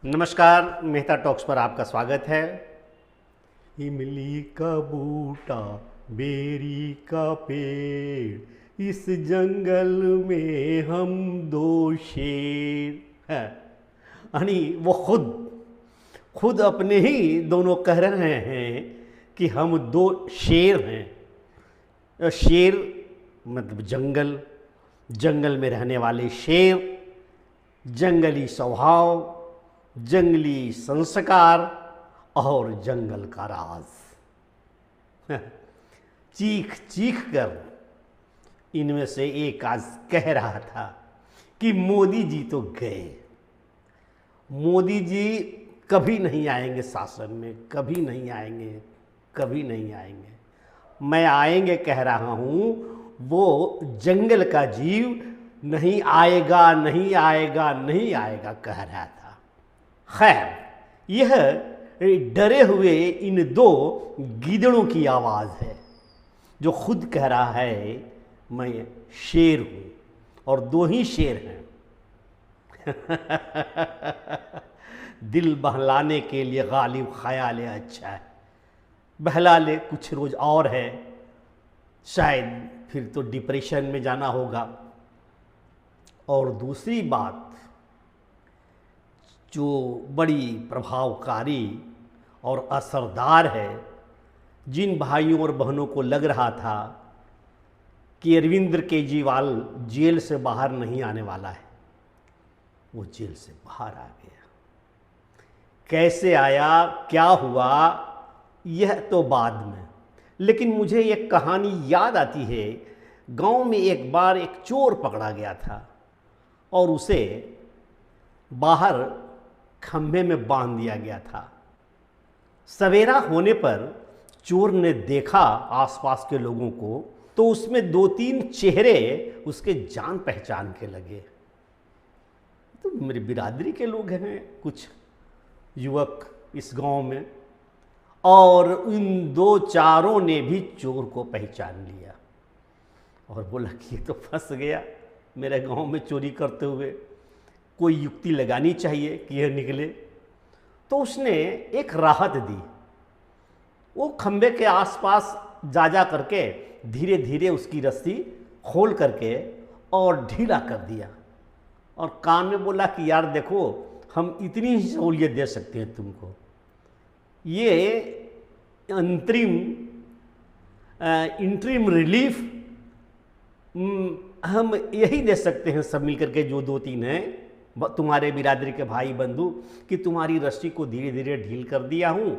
नमस्कार, मेहता टॉक्स पर आपका स्वागत है। इमली का बूटा, बेरी का पेड़, इस जंगल में हम दो शेर हैं। यानी वो खुद अपने ही दोनों कह रहे हैं कि हम दो शेर हैं। शेर मतलब जंगल में रहने वाले शेर, जंगली स्वभाव, जंगली संस्कार और जंगल का राज। चीख चीख कर इनमें से एक आज कह रहा था कि मोदी जी तो गए, मोदी जी कभी नहीं आएंगे शासन में, कभी नहीं आएंगे, कभी नहीं आएंगे। मैं आएंगे कह रहा हूँ, वो जंगल का जीव नहीं आएगा, नहीं आएगा, नहीं आएगा कह रहा था। खैर, यह डरे हुए इन दो गीदड़ों की आवाज़ है जो खुद कह रहा है मैं शेर हूँ, और दो ही शेर हैं। दिल बहलाने के लिए गालिब ख्याल अच्छा है, बहला ले कुछ रोज़ और है, शायद फिर तो डिप्रेशन में जाना होगा। और दूसरी बात जो बड़ी प्रभावकारी और असरदार है, जिन भाइयों और बहनों को लग रहा था कि अरविंद केजरीवाल जेल से बाहर नहीं आने वाला है, वो जेल से बाहर आ गया। कैसे आया, क्या हुआ, यह तो बाद में। लेकिन मुझे एक कहानी याद आती है। गांव में एक बार एक चोर पकड़ा गया था और उसे बाहर खंभे में बांध दिया गया था। सवेरा होने पर चोर ने देखा आसपास के लोगों को, तो उसमें दो तीन चेहरे उसके जान पहचान के लगे। तो मेरी बिरादरी के लोग हैं कुछ युवक इस गांव में, और उन दो चारों ने भी चोर को पहचान लिया और बोला कि ये तो फंस गया मेरे गांव में चोरी करते हुए, कोई युक्ति लगानी चाहिए कि यह निकले। तो उसने एक राहत दी। वो खंबे के आसपास जा करके धीरे धीरे उसकी रस्सी खोल करके और ढीला कर दिया, और कान में बोला कि यार देखो, हम इतनी ही सहूलियत दे सकते हैं तुमको, ये इंटरिम रिलीफ हम यही दे सकते हैं सब मिलकर के, जो दो तीन हैं तुम्हारे बिरादरी के भाई बंधु, कि तुम्हारी रस्सी को धीरे धीरे ढील कर दिया हूँ।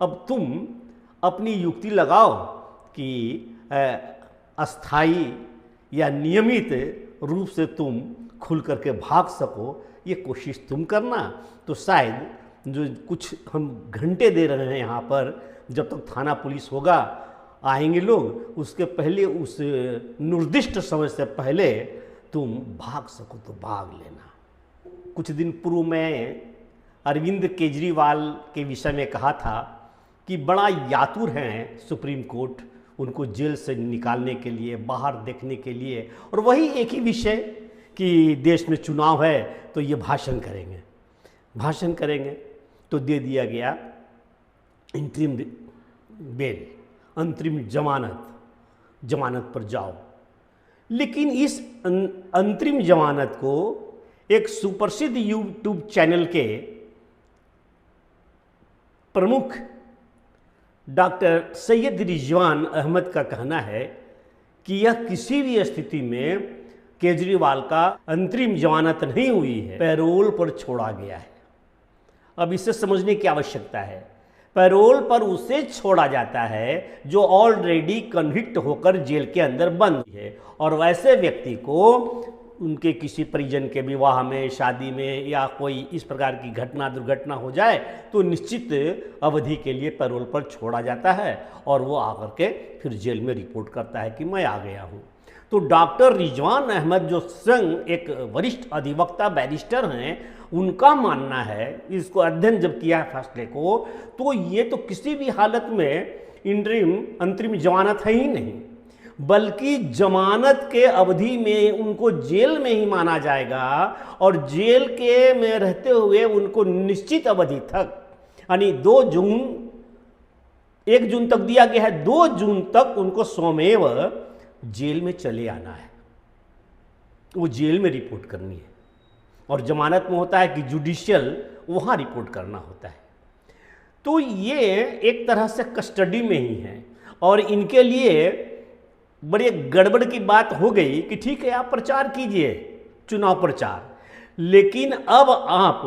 अब तुम अपनी युक्ति लगाओ कि अस्थाई या नियमित रूप से तुम खुल करके भाग सको, ये कोशिश तुम करना। तो शायद जो कुछ हम घंटे दे रहे हैं यहाँ पर, जब तक थाना पुलिस होगा, आएंगे लोग, उसके पहले, उस निर्दिष्ट समय से पहले तुम भाग सको तो भाग लेना। कुछ दिन पूर्व में अरविंद केजरीवाल के विषय में कहा था कि बड़ा यातुर हैं सुप्रीम कोर्ट उनको जेल से निकालने के लिए, बाहर देखने के लिए, और वही एक ही विषय कि देश में चुनाव है तो ये भाषण करेंगे। तो दे दिया गया इंतरिम बेल, अंतरिम जमानत पर जाओ। लेकिन इस अंतरिम जमानत को एक सुप्रसिद्ध यूट्यूब चैनल के प्रमुख डॉक्टर सैयद रिजवान अहमद का कहना है कि यह किसी भी स्थिति में केजरीवाल का अंतरिम जमानत नहीं हुई है, पैरोल पर छोड़ा गया है। अब इसे समझने की आवश्यकता है। पैरोल पर उसे छोड़ा जाता है जो ऑलरेडी कन्विक्ट होकर जेल के अंदर बंद है, और वैसे व्यक्ति को उनके किसी परिजन के विवाह में, शादी में, या कोई इस प्रकार की दुर्घटना हो जाए तो निश्चित अवधि के लिए पैरोल पर छोड़ा जाता है, और वो आकर के फिर जेल में रिपोर्ट करता है कि मैं आ गया हूँ। तो डॉक्टर रिजवान अहमद जो स्वयं एक वरिष्ठ अधिवक्ता बैरिस्टर हैं, उनका मानना है, इसको अध्ययन जब किया है फैसले को, तो ये तो किसी भी हालत में अंतरिम जमानत है ही नहीं। बल्कि जमानत के अवधि में उनको जेल में ही माना जाएगा और जेल के में रहते हुए उनको निश्चित अवधि तक, यानी 1 जून तक दिया गया है, 2 जून तक उनको स्वमेव जेल में चले आना है, वो जेल में रिपोर्ट करनी है। और जमानत में होता है कि जुडिशियल वहाँ रिपोर्ट करना होता है। तो ये एक तरह से कस्टडी में ही है और इनके लिए बड़ी गड़बड़ की बात हो गई कि ठीक है आप प्रचार कीजिए, चुनाव प्रचार, लेकिन अब आप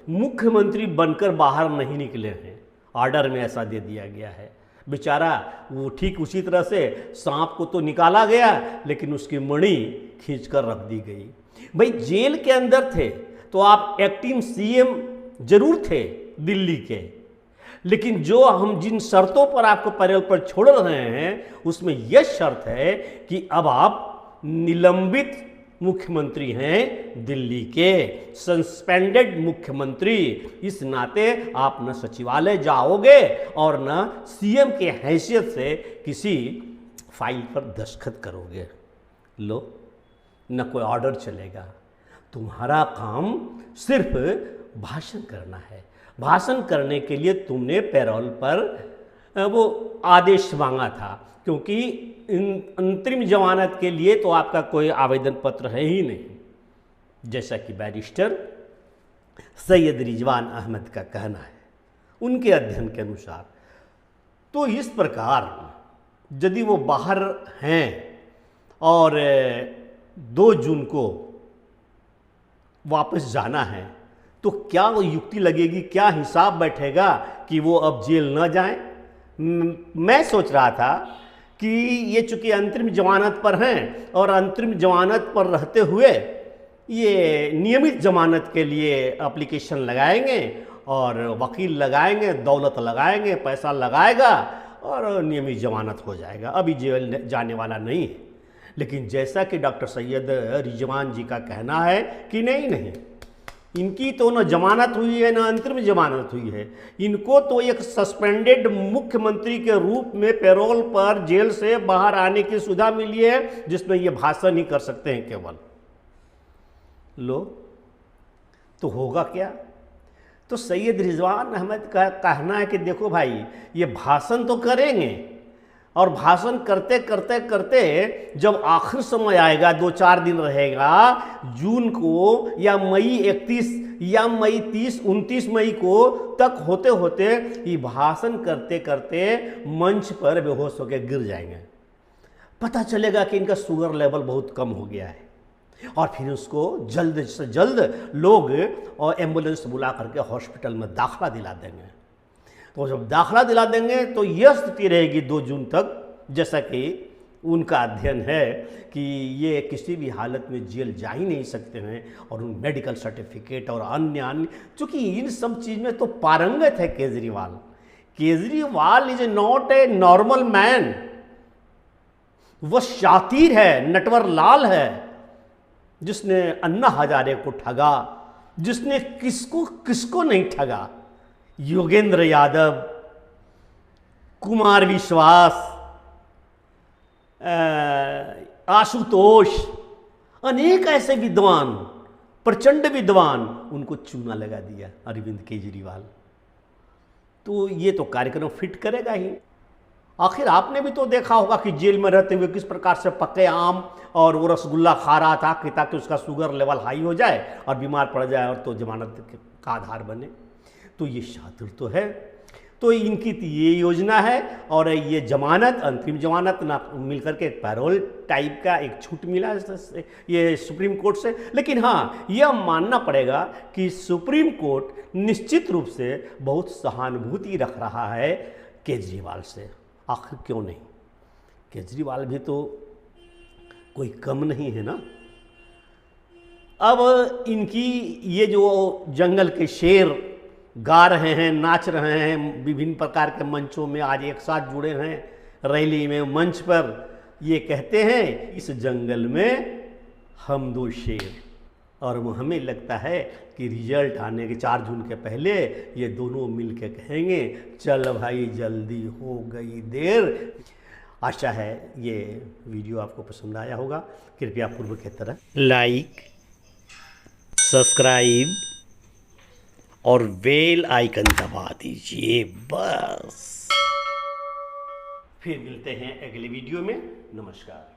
मुख्यमंत्री बनकर बाहर नहीं निकले हैं। ऑर्डर में ऐसा दे दिया गया है। बेचारा वो ठीक उसी तरह से सांप को तो निकाला गया लेकिन उसकी मणि खींचकर रख दी गई। भाई जेल के अंदर थे तो आप एक्टिंग सीएम जरूर थे दिल्ली के, लेकिन जो हम जिन शर्तों पर आपको पैरोल पर छोड़ रहे हैं उसमें यह शर्त है कि अब आप निलंबित मुख्यमंत्री हैं दिल्ली के, सस्पेंडेड मुख्यमंत्री। इस नाते आप न सचिवालय जाओगे और न सीएम के हैसियत से किसी फाइल पर दस्तखत करोगे। लो, न कोई ऑर्डर चलेगा, तुम्हारा काम सिर्फ भाषण करना है। भाषण करने के लिए तुमने पैरोल पर वो आदेश मांगा था, क्योंकि अंतरिम जमानत के लिए तो आपका कोई आवेदन पत्र है ही नहीं, जैसा कि बैरिस्टर सैयद रिजवान अहमद का कहना है उनके अध्ययन के अनुसार। तो इस प्रकार यदि वो बाहर हैं और 2 जून को वापस जाना है तो क्या वो युक्ति लगेगी, क्या हिसाब बैठेगा कि वो अब जेल न जाएं? मैं सोच रहा था कि ये चूंकि अंतरिम जमानत पर हैं और अंतरिम जमानत पर रहते हुए ये नियमित जमानत के लिए एप्लीकेशन लगाएंगे और वकील लगाएंगे, दौलत लगाएंगे, पैसा लगाएगा और नियमित जमानत हो जाएगा, अभी जेल जाने वाला नहीं है। लेकिन जैसा कि डॉक्टर सैयद रिजवान जी का कहना है कि नहीं, इनकी तो न जमानत हुई है न अंतरिम जमानत हुई है, इनको तो एक सस्पेंडेड मुख्यमंत्री के रूप में पैरोल पर जेल से बाहर आने की सुविधा मिली है, जिसमें ये भाषण ही कर सकते हैं केवल। लो, तो होगा क्या? तो सैयद रिजवान अहमद का कहना है कि देखो भाई, ये भाषण तो करेंगे और भाषण करते करते करते जब आखिर समय आएगा, 2-4 दिन रहेगा, जून को या मई 31 या मई 29 मई को तक होते होते ये भाषण करते करते मंच पर बेहोश होकर गिर जाएंगे। पता चलेगा कि इनका शुगर लेवल बहुत कम हो गया है और फिर उसको जल्द से जल्द लोग और एम्बुलेंस बुला करके हॉस्पिटल में दाखिला दिला देंगे। तो जब दाखिला दिला देंगे तो यह स्थिति रहेगी 2 जून तक, जैसा कि उनका अध्ययन है कि ये किसी भी हालत में जेल जा ही नहीं सकते हैं और उन मेडिकल सर्टिफिकेट और अन्य चूँकि इन सब चीज़ में तो पारंगत है Kejriwal. Kejriwal is not a normal man, वह शातिर है, नटवर लाल है, जिसने अन्ना हजारे को ठगा, जिसने किसको नहीं ठगा। योगेंद्र यादव, कुमार विश्वास, आशुतोष, अनेक ऐसे विद्वान, प्रचंड विद्वान, उनको चूना लगा दिया अरविंद केजरीवाल। तो ये तो कार्यक्रम फिट करेगा ही। आखिर आपने भी तो देखा होगा कि जेल में रहते हुए किस प्रकार से पके आम और वो रसगुल्ला खा रहा था कि ताकि उसका शुगर लेवल हाई हो जाए और बीमार पड़ जाए और तो जमानत का आधार बने। तो ये शातिर तो है। तो इनकी ये योजना है और ये जमानत, अंतरिम जमानत ना मिलकर के एक पैरोल टाइप का एक छूट मिला ये सुप्रीम कोर्ट से। लेकिन हाँ, यह मानना पड़ेगा कि सुप्रीम कोर्ट निश्चित रूप से बहुत सहानुभूति रख रहा है केजरीवाल से। आखिर क्यों नहीं, केजरीवाल भी तो कोई कम नहीं है ना। अब इनकी ये जो जंगल के शेर गा रहे हैं, नाच रहे हैं, विभिन्न प्रकार के मंचों में आज एक साथ जुड़े हैं रैली में, मंच पर ये कहते हैं इस जंगल में हम 2 शेर। और हमें लगता है कि रिजल्ट आने के 4 जून के पहले ये दोनों मिल के कहेंगे चल भाई जल्दी हो गई देर। आशा है ये वीडियो आपको पसंद आया होगा। कृपया पूर्व की तरह लाइक, सब्सक्राइब और बेल आइकन दबा दीजिए बस। फिर मिलते हैं अगले वीडियो में। नमस्कार।